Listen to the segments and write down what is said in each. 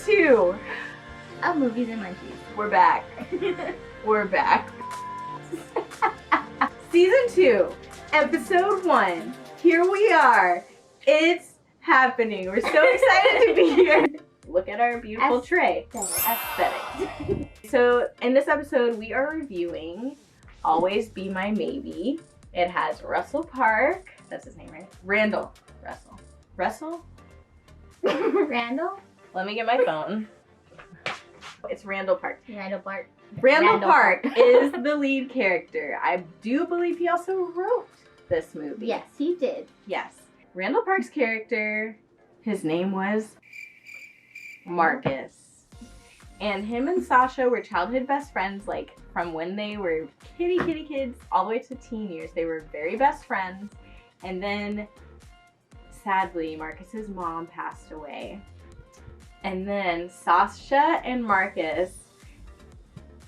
2 of Movies and Munchies. We're back. We're back. Season 2, episode 1. Here we are. It's happening. We're so excited to be here. Look at our beautiful tray. Aesthetics. So in this episode, we are reviewing Always Be My Maybe. It has Russell Park. That's his name, right? Randall. Russell? Randall? Let me get my phone. It's Randall Park. Randall Park. Randall Park is the lead character. I do believe he also wrote this movie. Yes, he did. Yes. Randall Park's character, his name was Marcus. And him and Sasha were childhood best friends, like from when they were kitty kids all the way to teen years. They were very best friends. And then, sadly, Marcus's mom passed away. And then Sasha and Marcus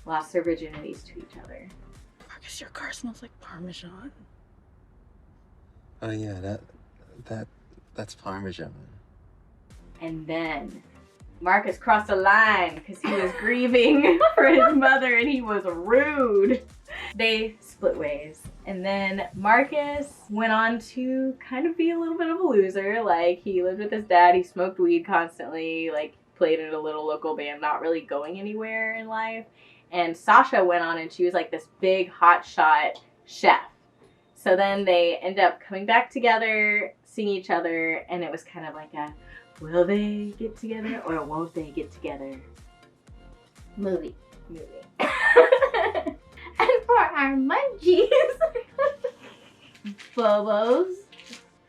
lost their virginities to each other. Marcus, your car smells like Parmesan. Oh yeah, that's Parmesan. And then Marcus crossed a line because he was grieving for his mother and he was rude. They split ways. And then Marcus went on to kind of be a little bit of a loser. Like, he lived with his dad, he smoked weed constantly, like played in a little local band, not really going anywhere in life. And Sasha went on and she was like this big hotshot chef. So then they end up coming back together, seeing each other, and it was kind of like a, will they get together or won't they get together? Movie. And for our munchies, Bobo's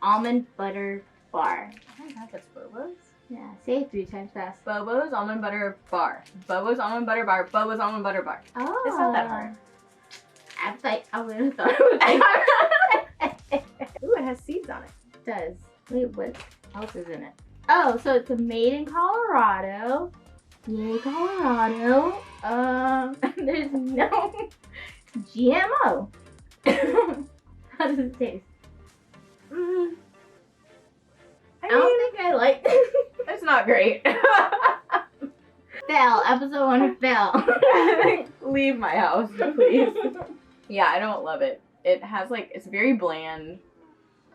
almond butter bar. Oh my god, that's Bobo's? Yeah, say it 3 times fast. Bobo's almond butter bar. Bobo's almond butter bar. Bobo's almond butter bar. Oh. It's not that hard. I would have thought it was Ooh, it has seeds on it. It does. Wait, what else is in it? Oh, so it's made in Colorado. Yay, Colorado. There's no GMO. How does it taste? I don't think I like it. It's not great. Fail. Episode 1 fail. Leave my house, please. Yeah, I don't love it. It has like, it's very bland.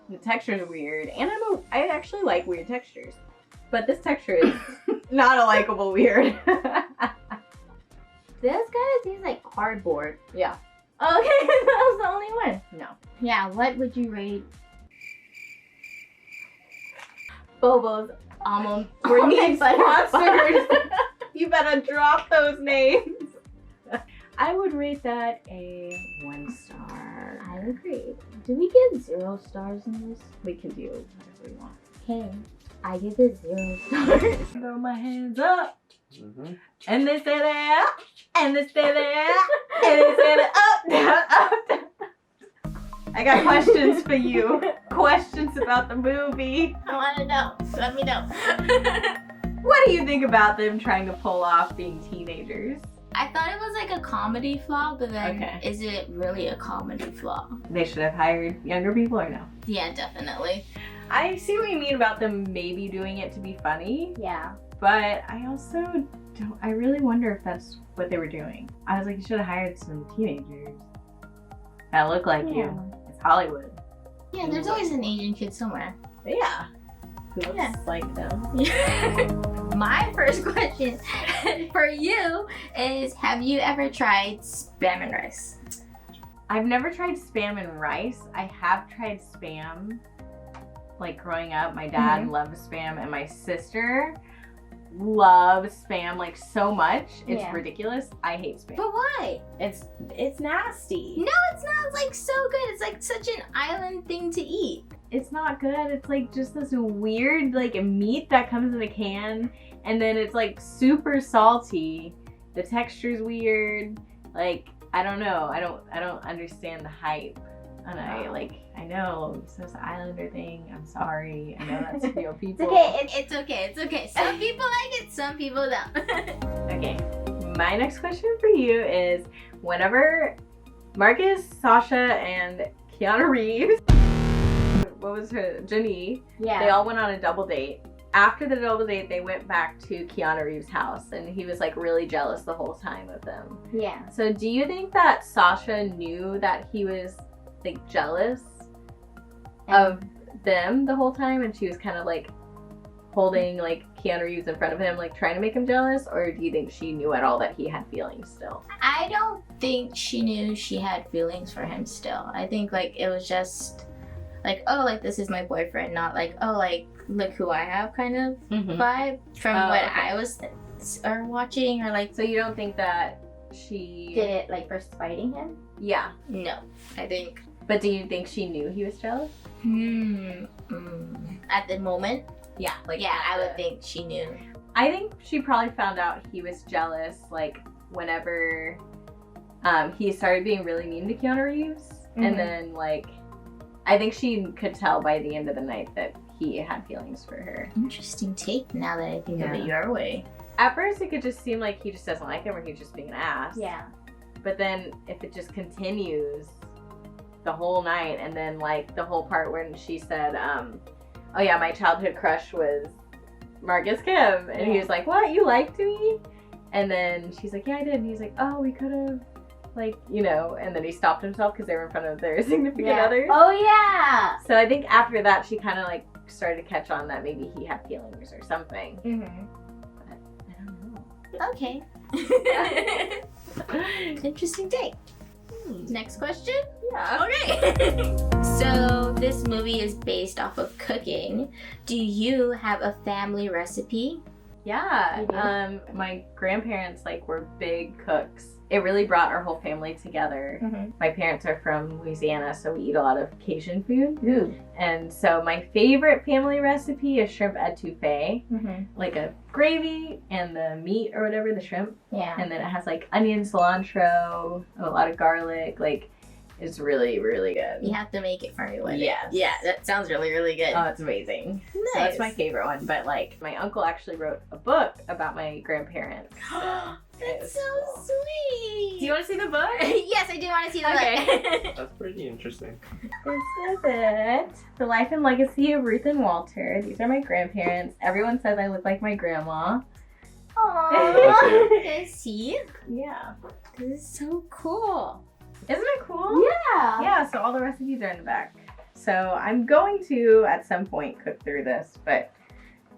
The texture is weird, and I actually like weird textures. But this texture is not a likable weird. This kind of tastes like cardboard. Yeah. Okay, that was the only one. No. Yeah, what would you rate Bobo's almond We need butter bar? sponsors. You better drop those names. I would rate that a 1 star. I agree. Do we give 0 stars in this? We can do whatever we want. Okay, I give it 0 stars. Throw my hands up. And they say that, and they say that, and they say that, up, down, up, down. I got questions for you. Questions about the movie. I want to know. Let me know. What do you think about them trying to pull off being teenagers? I thought it was like a comedy flaw, but then Okay. is it really a comedy flaw? They should have hired younger people or no? Yeah, definitely. I see what you mean about them maybe doing it to be funny, Yeah. but I also don't, I really wonder if that's what they were doing. I was like, you should have hired some teenagers that look like you. It's Hollywood. Yeah, there's always an Asian kid somewhere. But yeah. Who looks Yeah. like them. My first question for you is, have you ever tried Spam and rice? I've never tried Spam and rice. I have tried Spam. Like growing up, my dad loved Spam and my sister loves Spam like so much. It's ridiculous. I hate Spam. But why? It's nasty. No, it's not. It's like so good. It's like such an island thing to eat. It's not good. It's like just this weird like meat that comes in a can and then it's like super salty. The texture's weird. Like, I don't know. I don't understand the hype. And I know it's this Islander thing. I'm sorry. I know that's real people. It's okay. It's okay. Some people like it, some people don't. Okay. My next question for you is, whenever Marcus, Sasha, and Keanu Reeves, what was her, Jenny, Yeah. they all went on a double date. after the double date, they went back to Keanu Reeves' house, and he was like really jealous the whole time of them. Yeah. So do you think that Sasha knew that he was like jealous of them the whole time, and she was kind of like holding like Keanu Reeves in front of him, like trying to make him jealous? Or do you think she knew at all that he had feelings still? I don't think she knew she had feelings for him still. I think like it was just like, oh, like this is my boyfriend, not like, oh, like look who I have kind of vibe from what I was watching, or like. So you don't think that she did it like for spiting him? Yeah. No, I think. But do you think she knew he was jealous? At the moment, yeah. Like yeah, I would think she knew. I think she probably found out he was jealous like whenever he started being really mean to Keanu Reeves, and then like I think she could tell by the end of the night that he had feelings for her. Interesting take now that I think of it your way. At first it could just seem like he just doesn't like him, or he's just being an ass. Yeah. But then if it just continues the whole night, and then like the whole part when she said, oh yeah, my childhood crush was Marcus Kim, and he was like, what, you liked me? And then she's like, yeah, I did. And he's like, oh, we could have, like, you know, and then he stopped himself because they were in front of their significant others. Oh yeah. So I think after that she kind of like started to catch on that maybe he had feelings or something. But I don't know. Okay. Interesting take. Next question? Yeah. Okay. So this movie is based off of cooking. Do you have a family recipe? Yeah. You do? My grandparents like were big cooks. It really brought our whole family together. My parents are from Louisiana, so we eat a lot of Cajun food. Ooh. And so my favorite family recipe is shrimp etouffee. Like a gravy and the meat or whatever, the shrimp. Yeah. And then it has like onion, cilantro, a lot of garlic. Like, it's really, really good. You have to make it for me one day. Yes. Yeah, that sounds really, really good. Oh, it's amazing. Nice. So that's my favorite one. But like, my uncle actually wrote a book about my grandparents. That's so sweet. Do you want to see the book? Yes, I do want to see the book. That's pretty interesting. This is it. The Life and Legacy of Ruth and Walter. These are my grandparents. Everyone says I look like my grandma. Aww. See? Yeah. This is so cool. Isn't it cool? Yeah. Yeah, so all the recipes are in the back. So I'm going to, at some point, cook through this, but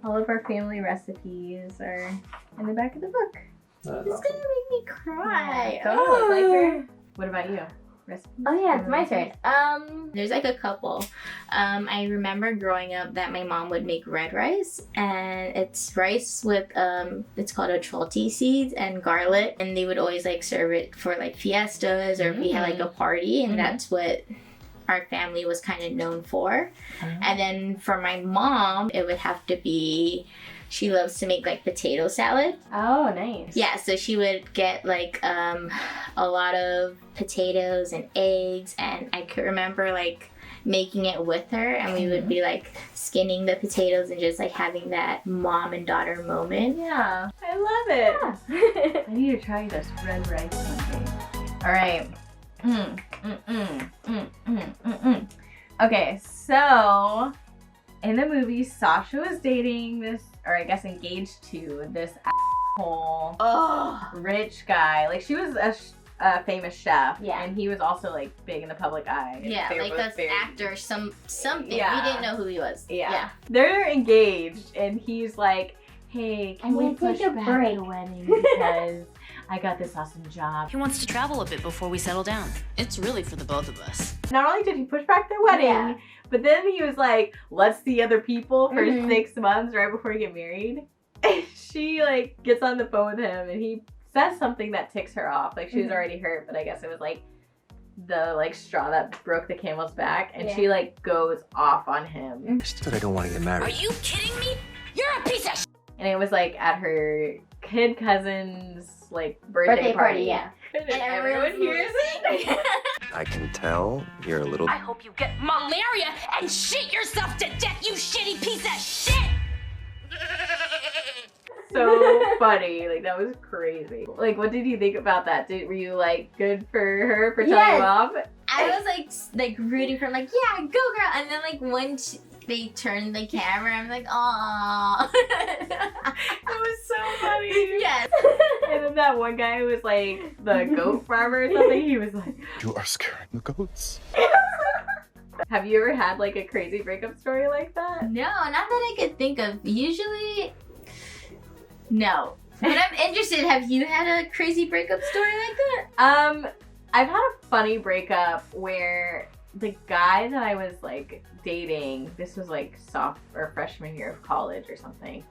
all of our family recipes are in the back of the book. This is gonna make me cry. Don't it look like her? What about you? Recipes? Oh yeah, it's my turn. There's like a couple. I remember growing up that my mom would make red rice, and it's rice with it's called a trolley seeds and garlic, and they would always like serve it for like fiestas or if we had like a party, and that's what our family was kind of known for. And then for my mom, it would have to be, she loves to make like potato salad. Oh, nice. Yeah, so she would get like a lot of potatoes and eggs, and I could remember like making it with her, and we would be like skinning the potatoes and just like having that mom and daughter moment. Yeah, I love it. I need to try this red rice one day. All right. Okay, so in the movie, Sasha was dating this, or I guess engaged to this asshole rich guy. Like, she was a famous chef, and he was also like big in the public eye. Yeah, They were like both an actor, something. Yeah. We didn't know who he was. Yeah. They're engaged, and he's like, hey, can we push back the wedding because I got this awesome job. He wants to travel a bit before we settle down. It's really for the both of us. Not only did he push back their wedding, but then he was like, let's see other people for 6 months right before we get married. And she like gets on the phone with him, and he says something that ticks her off. Like, she was already hurt, but I guess it was like the like straw that broke the camel's back, and she like goes off on him. Just that I don't want to get married. Are you kidding me? You're a piece of And it was like at her kid cousin's like birthday party. And everyone hears it. I can tell you're a little... I hope you get malaria and shit yourself to death, you shitty piece of shit! So funny. Like, that was crazy. Like, what did you think about that? Were you like good for her for telling you off? I was like rooting for him, like, yeah, go girl. And then like when they turned the camera. I'm like, aww. It was so funny. Yes. And then that one guy who was like the goat farmer or something, he was like, You are scaring the goats. have you ever had like a crazy breakup story like that? No, not that I could think of. Usually, no. But I'm interested. Have you had a crazy breakup story like that? I've had a funny breakup where the guy that I was like dating, this was like freshman year of college or something.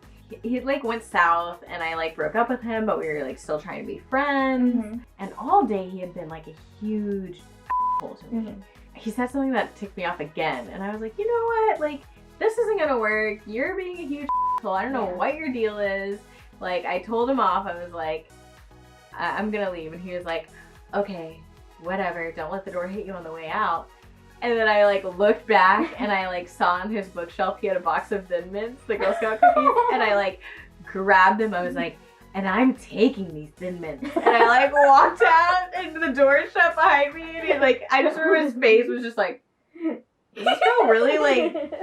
He like went south and I like broke up with him, but we were like still trying to be friends. Mm-hmm. And all day he had been like a huge asshole to me. Mm-hmm. He said something that ticked me off again, and I was like, you know what? Like, this isn't gonna work. You're being a huge asshole. I don't know what your deal is. Like, I told him off. I was like, I'm gonna leave. And he was like, okay, whatever. Don't let the door hit you on the way out. And then I like looked back and I like saw on his bookshelf he had a box of Thin Mints, the Girl Scout cookies, and I like grabbed them. I was like, and I'm taking these Thin Mints. And I like walked out and the door shut behind me, and he like, I just remember his face was just like, is this girl really like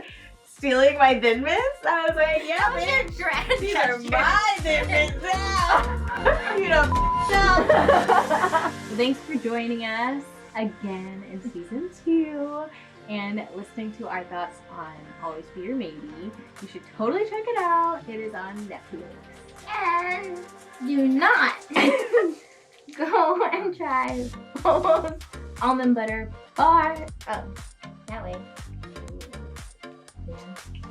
stealing my Thin Mints? I was like, yeah, man. These are my Thin Mints now. You know, thanks for joining us again in season 2 and listening to our thoughts on Always Be Your Maybe. You should totally check it out. It is on Netflix. And do not go and try Bobo's almond butter bar. Oh, that way.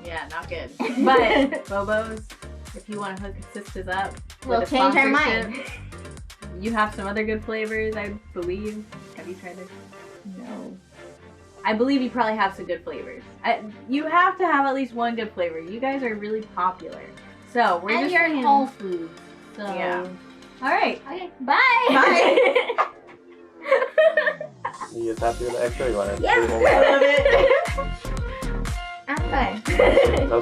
Yeah, not good. But Bobo's, if you want to hook sisters up, We'll with a change our sponsorship, mind. You have some other good flavors, I believe. Have you tried it? No. I believe you probably have some good flavors. You have to have at least one good flavor. You guys are really popular. So we're And just you're in saying- Whole Foods. So. Yeah. All right. Okay, bye. Bye. You just happy with the extra? You want to Yeah. I love it. I'm fine.